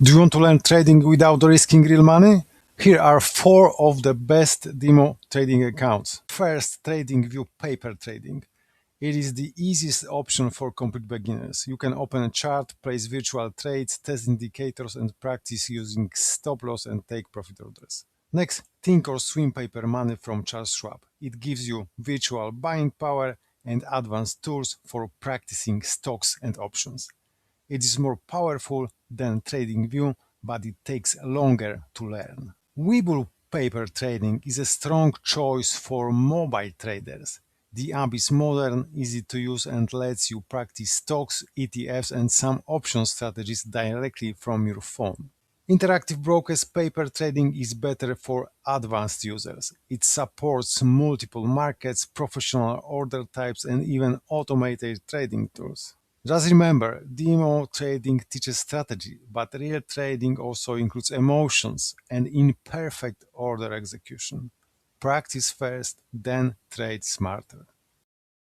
Do you want to learn trading without risking real money? Here are 4 of the best demo trading accounts. First, TradingView Paper Trading. It is the easiest option for complete beginners. You can open a chart, place virtual trades, test indicators, and practice using stop loss and take profit orders. Next, Thinkorswim paperMoney from Charles Schwab. It gives you virtual buying power and advanced tools for practicing stocks and options. It is more powerful than TradingView, but it takes longer to learn. Webull Paper Trading is a strong choice for mobile traders. The app is modern, easy to use, and lets you practice stocks, ETFs, and some option strategies directly from your phone. Interactive Brokers Paper Trading is better for advanced users. It supports multiple markets, professional order types, and even automated trading tools. Just remember, demo trading teaches strategy, but real trading also includes emotions and imperfect order execution. Practice first, then trade smarter.